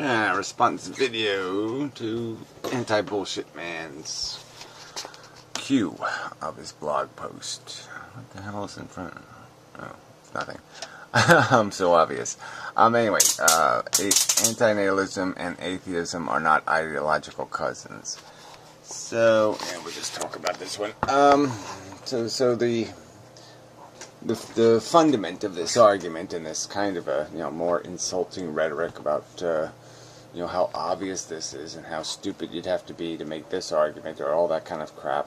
Response video to anti-bullshitman's Q of his blog post. What the hell is in front? Oh, it's nothing. So obvious. Anyway, antinatalism and atheism are not ideological cousins. So, yeah, we'll just talk about this one. So the fundament of this argument and this kind of a more insulting rhetoric about how obvious this is and how stupid you'd have to be to make this argument or all that kind of crap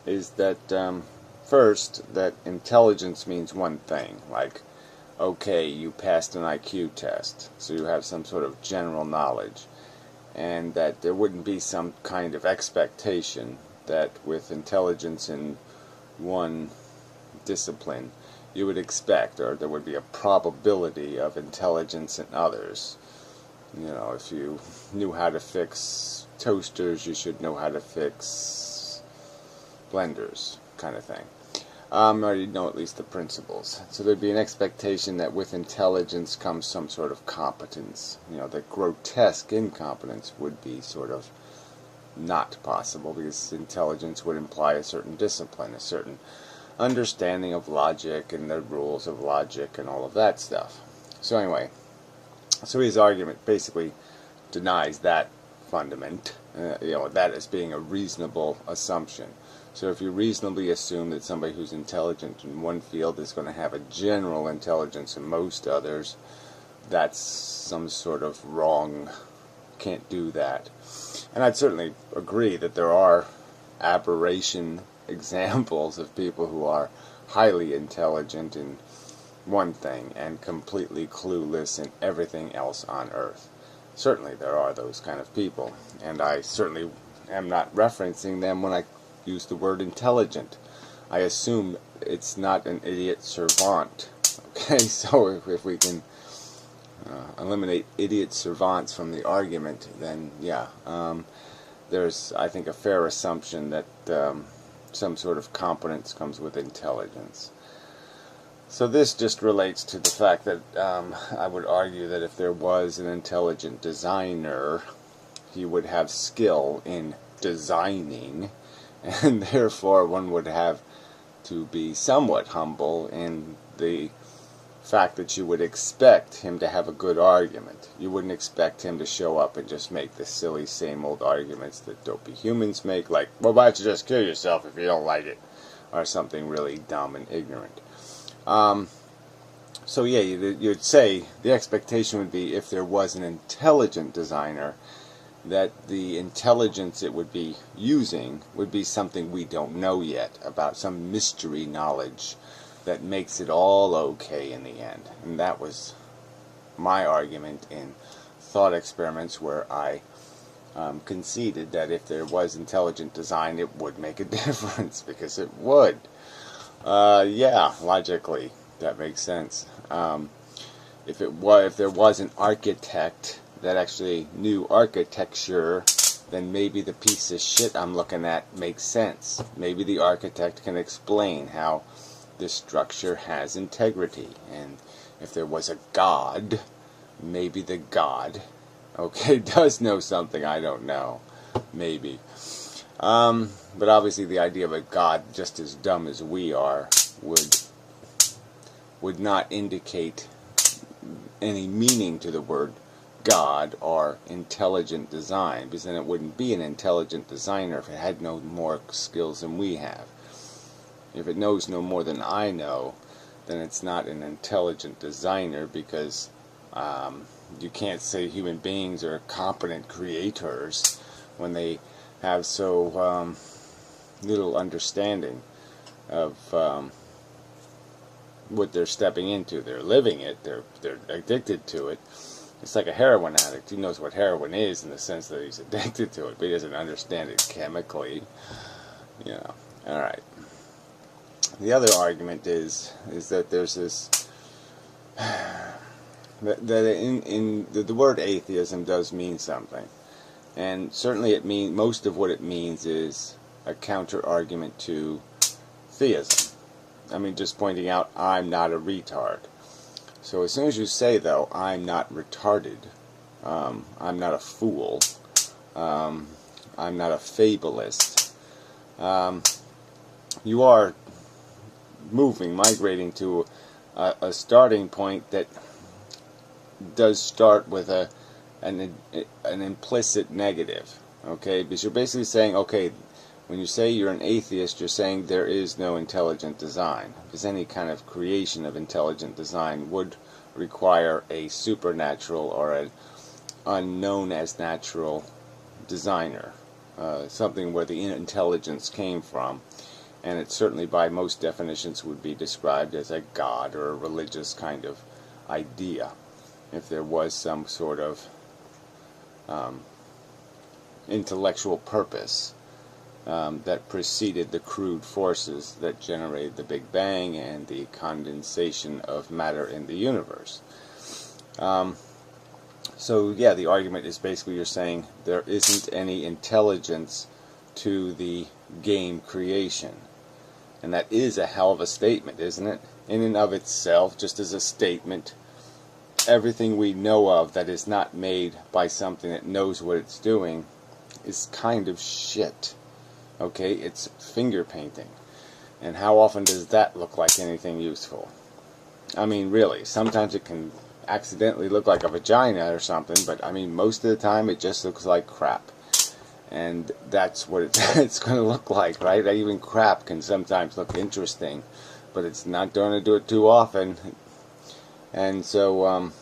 is that first, that intelligence means one thing, like, okay, you passed an IQ test, so you have some sort of general knowledge, and that there wouldn't be some kind of expectation that with intelligence in one discipline you would expect, or there would be a probability of intelligence in others. If you knew how to fix toasters, you should know how to fix blenders, kind of thing. Or you'd know at least the principles. So there'd be an expectation that with intelligence comes some sort of competence. That grotesque incompetence would be sort of not possible, because intelligence would imply a certain discipline, a certain understanding of logic and the rules of logic and all of that stuff. So anyway, his argument basically denies that fundament, that as being a reasonable assumption. So if you reasonably assume that somebody who's intelligent in one field is going to have a general intelligence in most others, that's some sort of wrong. Can't do that. And I'd certainly agree that there are aberration examples of people who are highly intelligent in one thing and completely clueless in everything else on earth. Certainly there are those kind of people, and I certainly am not referencing them when I use the word intelligent. I assume it's not an idiot savant. Okay, so if we can eliminate idiot savants from the argument, then yeah, there's, I think, a fair assumption that some sort of competence comes with intelligence. So this just relates to the fact that I would argue that if there was an intelligent designer, he would have skill in designing, and therefore one would have to be somewhat humble in the fact that you would expect him to have a good argument. You wouldn't expect him to show up and just make the silly same old arguments that dopey humans make, like, well, why don't you just kill yourself if you don't like it, or something really dumb and ignorant. So yeah, you'd say the expectation would be, if there was an intelligent designer, that the intelligence it would be using would be something we don't know yet, about some mystery knowledge that makes it all okay in the end. And that was my argument in thought experiments, where I conceded that if there was intelligent design, it would make a difference, because it would. Yeah, logically, that makes sense. If there was an architect that actually knew architecture, then maybe the piece of shit I'm looking at makes sense. Maybe the architect can explain how this structure has integrity. And if there was a god, maybe the god, okay, does know something I don't know. Maybe. But obviously the idea of a god just as dumb as we are would not indicate any meaning to the word God or intelligent design, because then it wouldn't be an intelligent designer if it had no more skills than we have. If it knows no more than I know, then it's not an intelligent designer, because you can't say human beings are competent creators when they have so little understanding of what they're stepping into. They're living it, they're addicted to it. It's like a heroin addict. He knows what heroin is in the sense that he's addicted to it, but he doesn't understand it chemically. Alright. The other argument is that there's this that in the word atheism does mean something, and certainly most of what it means is a counter argument to theism. I mean, just pointing out I'm not a retard. So as soon as you say, though, I'm not retarded, I'm not a fool, I'm not a fabulist, you are migrating to a starting point that does start with an implicit negative, okay? Because you're basically saying, okay, when you say you're an atheist, you're saying there is no intelligent design. Because any kind of creation of intelligent design would require a supernatural or an unknown as natural designer, something where the intelligence came from. And it certainly, by most definitions, would be described as a god or a religious kind of idea, if there was some sort of intellectual purpose that preceded the crude forces that generated the Big Bang and the condensation of matter in the universe. So yeah, the argument is basically you're saying there isn't any intelligence to the game creation. And that is a hell of a statement, isn't it? In and of itself, just as a statement, everything we know of that is not made by something that knows what it's doing is kind of shit. Okay, it's finger painting. And how often does that look like anything useful? I mean, really, sometimes it can accidentally look like a vagina or something, but I mean, most of the time it just looks like crap. And that's what it's going to look like, right? Even crap can sometimes look interesting, but it's not going to do it too often. And so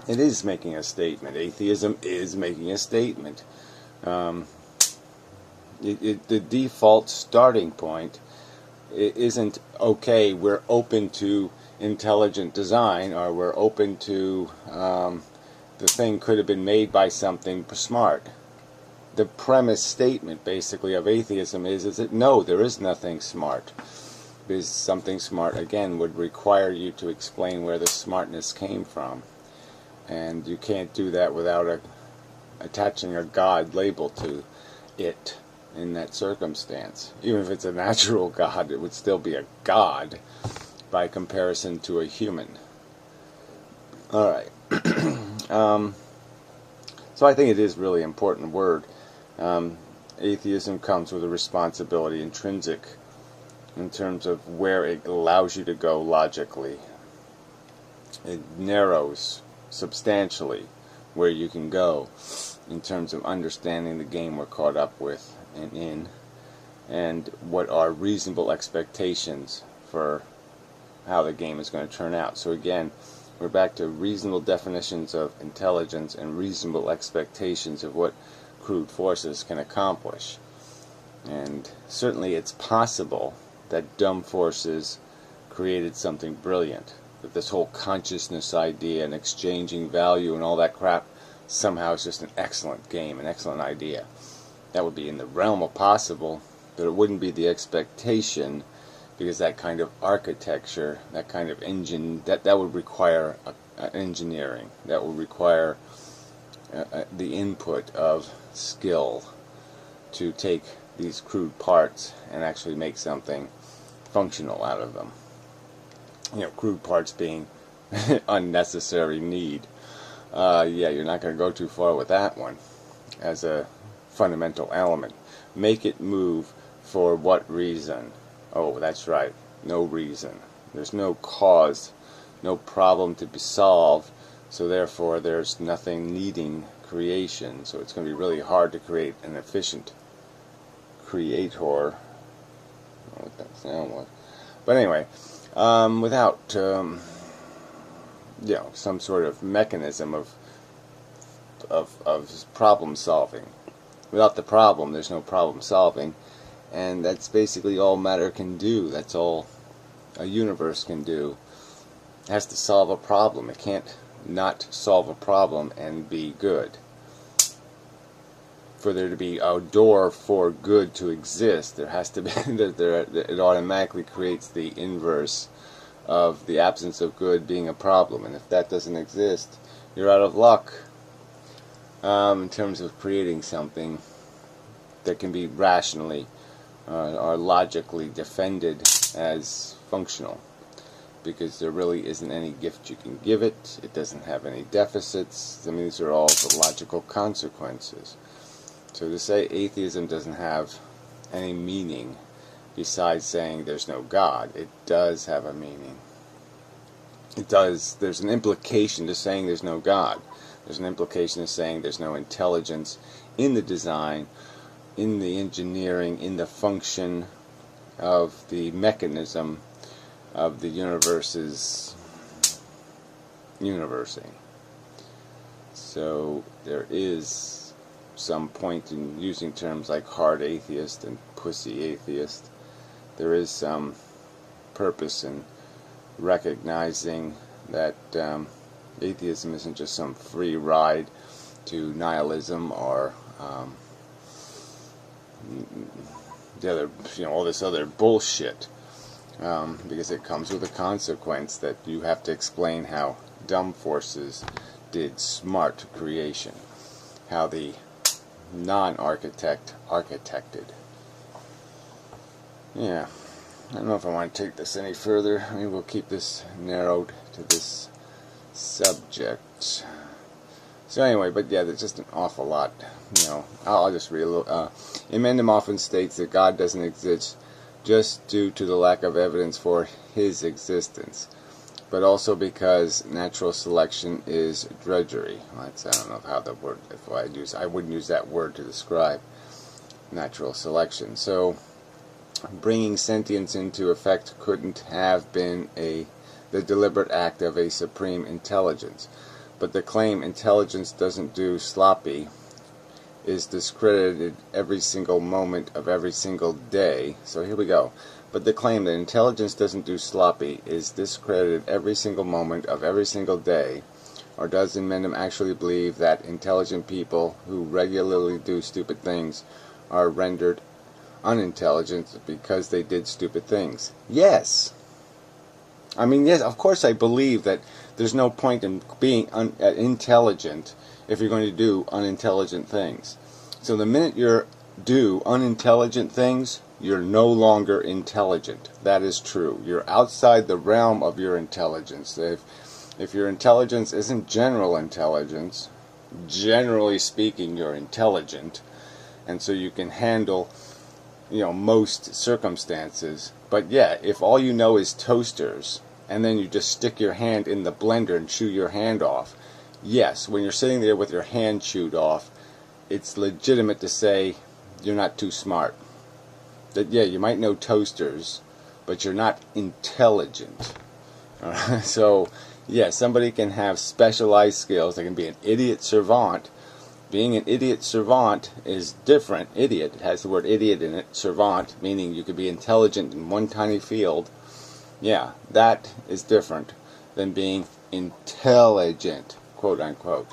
it is making a statement. Atheism is making a statement. The default starting point isn't, okay, we're open to intelligent design, or we're open to the thing could have been made by something smart. The premise statement, basically, of atheism is that no, there is nothing smart. Because something smart, again, would require you to explain where the smartness came from. And you can't do that without attaching a God label to it in that circumstance. Even if it's a natural God, it would still be a God by comparison to a human. Alright. So I think it is really important word. Atheism comes with a responsibility intrinsic in terms of where it allows you to go logically. It narrows substantially where you can go in terms of understanding the game we're caught up with and in, and what are reasonable expectations for how the game is going to turn out. So again, we're back to reasonable definitions of intelligence and reasonable expectations of what crude forces can accomplish. And certainly it's possible that dumb forces created something brilliant. That this whole consciousness idea and exchanging value and all that crap somehow is just an excellent game, an excellent idea. That would be in the realm of possible, but it wouldn't be the expectation, because that kind of architecture, that kind of engine, that would require engineering. That would require the input of skill to take these crude parts and actually make something functional out of them. You know, crude parts being unnecessary need. Yeah, you're not going to go too far with that one as a fundamental element. Make it move for what reason? Oh, that's right, no reason. There's no cause, no problem to be solved, so therefore there's nothing needing creation. So it's going to be really hard to create an efficient creator. I don't know what that sound was. But anyway, without you know, some sort of mechanism of problem solving. Without the problem, there's no problem solving, and that's basically all matter can do. That's all a universe can do. It has to solve a problem. It can't not solve a problem and be good. For there to be a door for good to exist, there has to be it automatically creates the inverse of the absence of good being a problem, and if that doesn't exist, you're out of luck in terms of creating something that can be rationally or logically defended as functional. because there really isn't any gift you can give it. It doesn't have any deficits. I mean, these are all the logical consequences. So to say atheism doesn't have any meaning besides saying there's no God, it does have a meaning. It does. There's an implication to saying there's no God. There's an implication to saying there's no intelligence in the design, in the engineering, in the function of the mechanism of the universe's universing. So there is some point in using terms like hard atheist and pussy atheist. There is some purpose in recognizing that atheism isn't just some free ride to nihilism or the other, all this other bullshit, because it comes with a consequence that you have to explain how dumb forces did smart creation, how the non-architect architected. Yeah, I don't know if I want to take this any further. I mean, we'll keep this narrowed to this subject. So anyway, but yeah, there's just an awful lot. I'll just read a little. Inmendham often states that God doesn't exist just due to the lack of evidence for his existence, but also because natural selection is drudgery. I don't know how the word. I wouldn't use that word to describe natural selection. So bringing sentience into effect couldn't have been the deliberate act of a supreme intelligence. But the claim intelligence doesn't do sloppy is discredited every single moment of every single day. So here we go. But the claim that intelligence doesn't do sloppy is discredited every single moment of every single day. Or does Inmendham actually believe that intelligent people who regularly do stupid things are rendered unintelligent because they did stupid things? Yes. I mean, yes, of course I believe that there's no point in being intelligent if you're going to do unintelligent things. So the minute you do unintelligent things, you're no longer intelligent. That is true. You're outside the realm of your intelligence. If your intelligence isn't general intelligence, generally speaking, you're intelligent, and so you can handle most circumstances. But yeah, if all you know is toasters, and then you just stick your hand in the blender and chew your hand off, yes, when you're sitting there with your hand chewed off, it's legitimate to say you're not too smart. That yeah, you might know toasters, but you're not intelligent. So yeah, somebody can have specialized skills. They can be an idiot savant. Being an idiot savant is different. Idiot, it has the word idiot in it. Savant, meaning you could be intelligent in one tiny field. Yeah, that is different than being intelligent, quote unquote.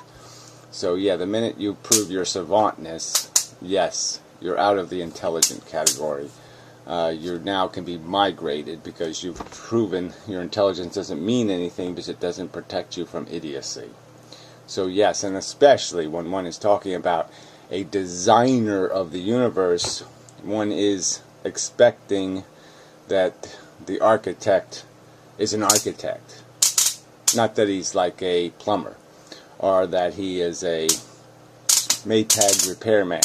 So yeah, the minute you prove your savantness, yes, you're out of the intelligent category. You now can be migrated because you've proven your intelligence doesn't mean anything because it doesn't protect you from idiocy. So yes, and especially when one is talking about a designer of the universe, one is expecting that the architect is an architect. Not that he's like a plumber, or that he is a Maytag repairman.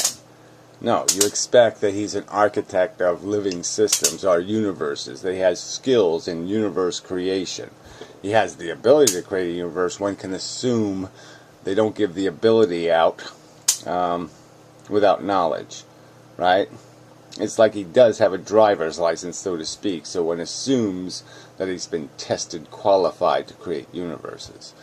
No, you expect that he's an architect of living systems or universes, that he has skills in universe creation. He has the ability to create a universe. One can assume they don't give the ability out without knowledge, right? It's like he does have a driver's license, so to speak, so one assumes that he's been tested, qualified to create universes.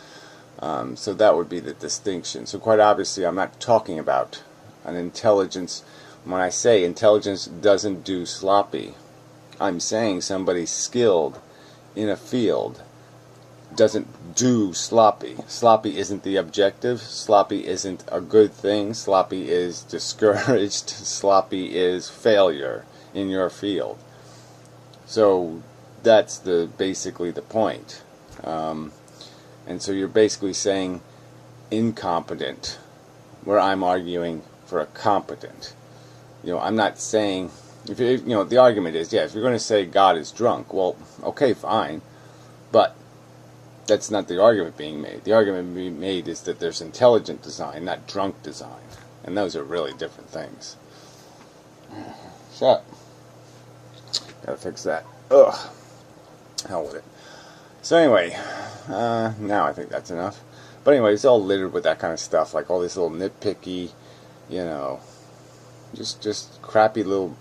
So that would be the distinction. So quite obviously I'm not talking about an intelligence. When I say intelligence doesn't do sloppy, I'm saying somebody skilled in a field doesn't do sloppy. Sloppy isn't the objective. Sloppy isn't a good thing. Sloppy is discouraged. Sloppy is failure in your field. So that's basically the point. And so you're basically saying incompetent, where I'm arguing for a competent. I'm not saying, if the argument is, yeah, if you're going to say God is drunk, well, okay, fine. But that's not the argument being made. The argument being made is that there's intelligent design, not drunk design. And those are really different things. Shut up. Gotta fix that. Ugh. Hell with it. So anyway, now I think that's enough. But anyway, it's all littered with that kind of stuff, like all this little nitpicky, just crappy little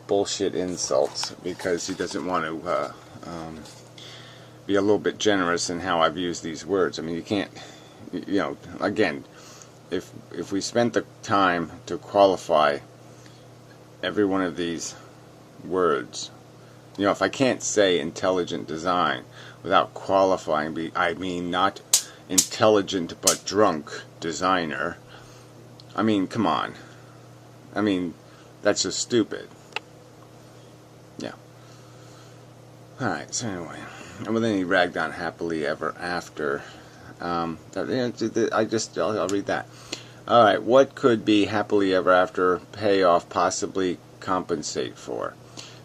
bullshit insults, because he doesn't want to be a little bit generous in how I've used these words. I mean, you can't, again, if we spent the time to qualify every one of these words, if I can't say intelligent design without qualifying, I mean not intelligent but drunk designer, I mean, come on. I mean, that's just stupid. Yeah. Alright, so anyway. And then he ragged on happily ever after. I'll read that. Alright, what could be happily ever after payoff possibly compensate for?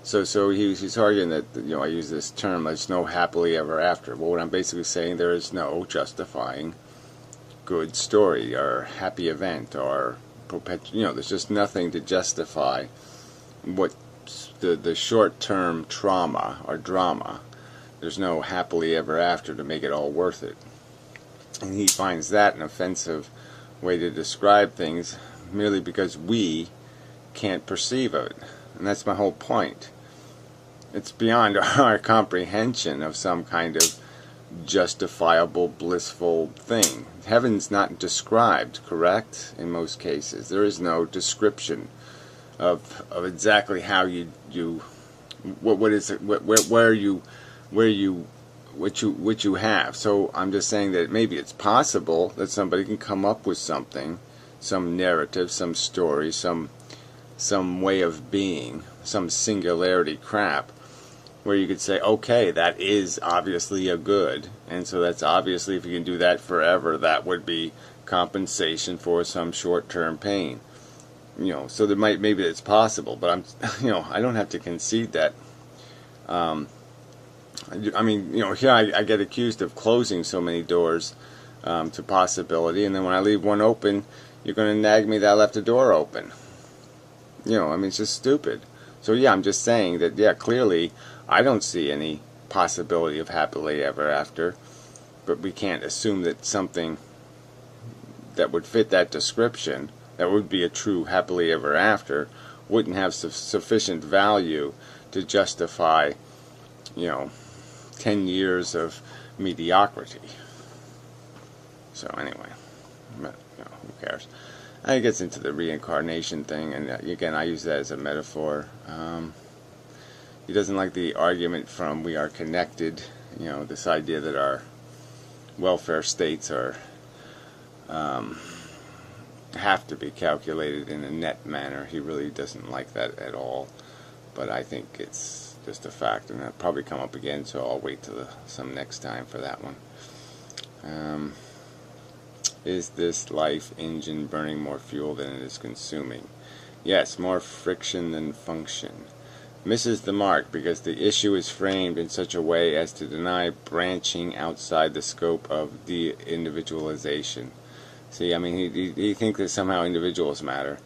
So he's arguing that, I use this term, there's no happily ever after. Well, what I'm basically saying, there is no justifying good story or happy event or there's just nothing to justify what the short-term trauma or drama. There's no happily ever after to make it all worth it. And he finds that an offensive way to describe things merely because we can't perceive of it. And that's my whole point. It's beyond our comprehension of some kind of justifiable, blissful thing. Heaven's not described, correct? In most cases, there is no description of exactly how what you have. So I'm just saying that maybe it's possible that somebody can come up with something, some narrative, some story, some way of being, some singularity crap, where you could say, okay, that is obviously a good, and so that's obviously, if you can do that forever, that would be compensation for some short-term pain. So there maybe it's possible, but I don't have to concede that. I mean, here I get accused of closing so many doors to possibility, and then when I leave one open, you're going to nag me that I left a door open. I mean, it's just stupid. So yeah, I'm just saying that, yeah, clearly I don't see any possibility of happily ever after, but we can't assume that something that would fit that description, that would be a true happily ever after, wouldn't have sufficient value to justify, 10 years of mediocrity. So anyway, but, who cares? And it gets into the reincarnation thing, and again, I use that as a metaphor. He doesn't like the argument from we are connected, this idea that our welfare states are have to be calculated in a net manner. He really doesn't like that at all, but I think it's just a fact, and that'll probably come up again, so I'll wait till some next time for that one. Is this life engine burning more fuel than it is consuming? Yes, more friction than function. Misses the mark because the issue is framed in such a way as to deny branching outside the scope of de-individualization. See, I mean, he thinks that somehow individuals matter,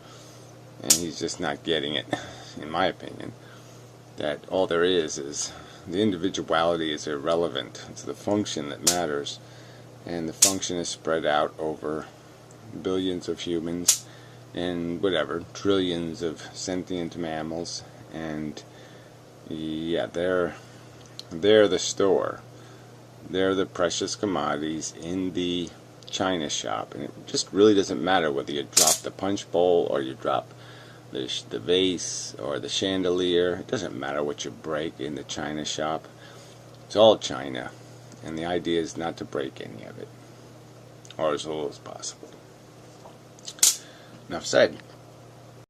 and he's just not getting it, in my opinion. That all there is the individuality is irrelevant. It's the function that matters, and the function is spread out over billions of humans and whatever, trillions of sentient mammals, and yeah, they're the store. They're the precious commodities in the china shop, and it just really doesn't matter whether you drop the punch bowl or you drop the vase or the chandelier. It doesn't matter what you break in the china shop. It's all china, and the idea is not to break any of it, or as little as possible. Enough said.